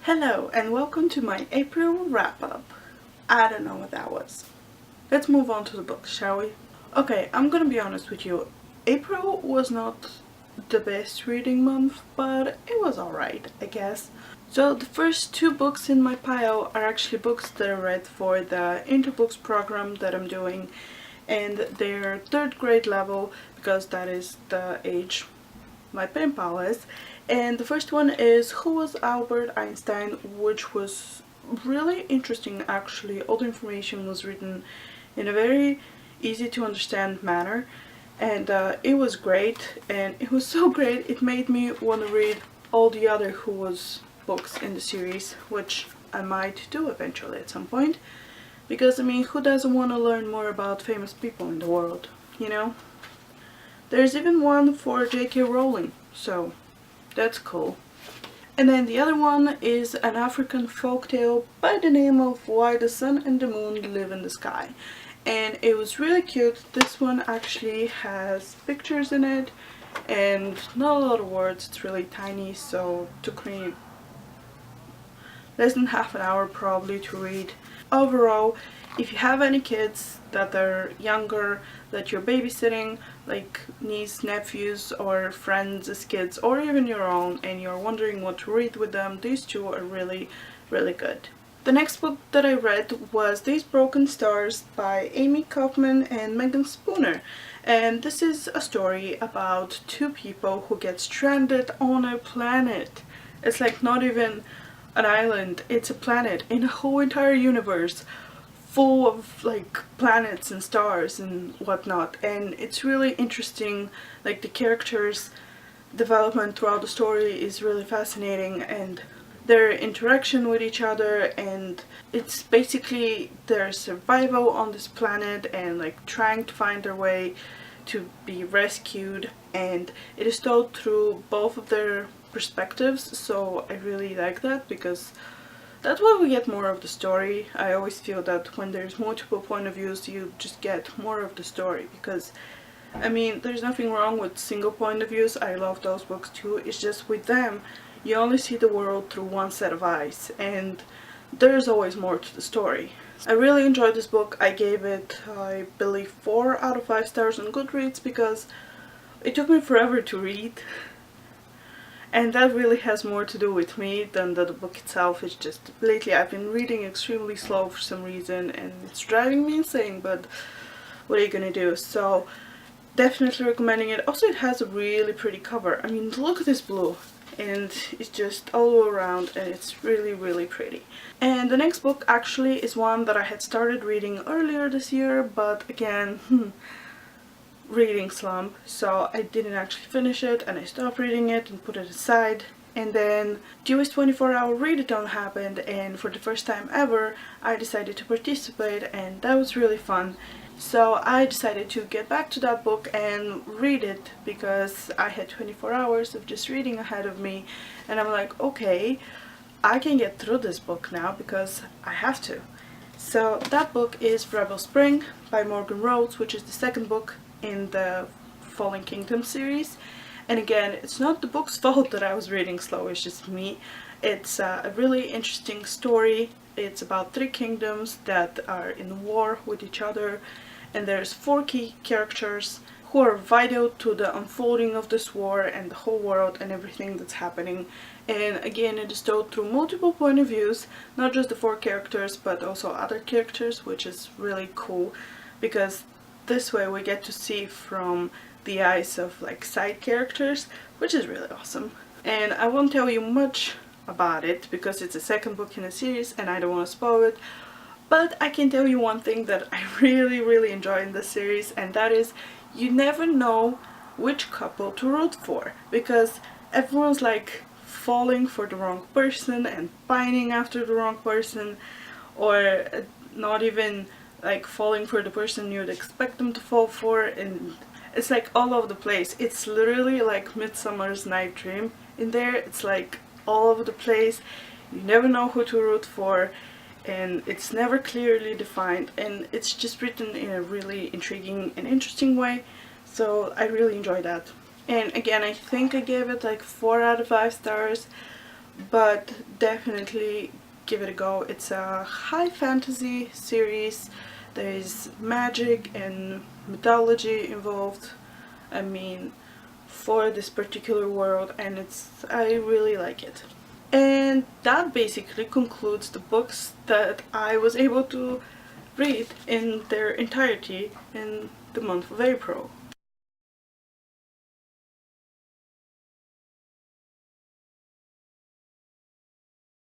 Hello and welcome to my April wrap-up. I don't know what that was. Let's move on to the books, shall we? Okay, I'm gonna be honest with you. April was not the best reading month, but it was alright, I guess. So the first two books in my pile are actually books that I read for the Interbooks program that I'm doing, and they're third grade level because that is the age my pen pal is. And the first one is Who Was Albert Einstein, which was really interesting actually. All the information was written in a very easy to understand manner, and it was great, and it was so great it made me want to read all the other Who Was books in the series, which I might do eventually at some point, because I mean, who doesn't want to learn more about famous people in the world, you know? There's even one for J.K. Rowling, so that's cool. And then the other one is an African folktale by the name of Why the Sun and the Moon Live in the Sky. And it was really cute. This one actually has pictures in it and not a lot of words. It's really tiny, so it took me less than half an hour probably to read. Overall, if you have any kids that are younger that you're babysitting, like niece, nephews, or friends as kids, or even your own, and you're wondering what to read with them, these two are really, really good. The next book that I read was These Broken Stars by Amie, Kaufman, and Meagan Spooner. And this is a story about two people who get stranded on a planet. It's like not even an island, it's a planet in a whole entire universe full of like planets and stars and whatnot, and it's really interesting. Like the characters' development throughout the story is really fascinating, and their interaction with each other, and it's basically their survival on this planet and like trying to find their way to be rescued, and it is told through both of their perspectives, so I really like that because that's why we get more of the story. I always feel that when there's multiple point of views you just get more of the story, because I mean there's nothing wrong with single point of views. I love those books too. It's just with them you only see the world through one set of eyes, and there's always more to the story. I really enjoyed this book. I gave it, I believe, 4 out of 5 stars on Goodreads because it took me forever to read. And that really has more to do with me than the book itself. It's just lately I've been reading extremely slow for some reason and it's driving me insane, but what are you gonna do? So definitely recommending it. Also, it has a really pretty cover. I mean, look at this blue, and it's just all around, and it's really, really pretty. And the next book actually is one that I had started reading earlier this year, but again, reading slump, so I didn't actually finish it, and I stopped reading it and put it aside. And then Dewey's 24-hour readathon happened, and for the first time ever I decided to participate, and that was really fun. So I decided to get back to that book and read it because I had 24 hours of just reading ahead of me, and I'm like, okay, I can get through this book now because I have to. So that book is Rebel Spring by Morgan Rhodes, which is the second book in the Fallen Kingdom series. And again, it's not the book's fault that I was reading slow, it's just me. It's a really interesting story. It's about 3 kingdoms that are in war with each other, and there's 4 key characters who are vital to the unfolding of this war and the whole world and everything that's happening. And again, it is told through multiple point of views, not just the 4 characters but also other characters, which is really cool because this way we get to see from the eyes of like side characters, which is really awesome. And I won't tell you much about it because it's the second book in the series and I don't want to spoil it, but I can tell you one thing that I really, really enjoy in this series, and that is you never know which couple to root for, because everyone's like falling for the wrong person and pining after the wrong person, or not even like falling for the person you'd expect them to fall for, and it's like all over the place. It's literally like Midsummer's Night Dream in there. It's like all over the place. You never know who to root for, and it's never clearly defined, and it's just written in a really intriguing and interesting way, so I really enjoy that. And again, I think I gave it like 4 out of 5 stars, but definitely give it a go. It's a high fantasy series. There is magic and mythology involved, I mean, for this particular world, and I really like it. And that basically concludes the books that I was able to read in their entirety in the month of April.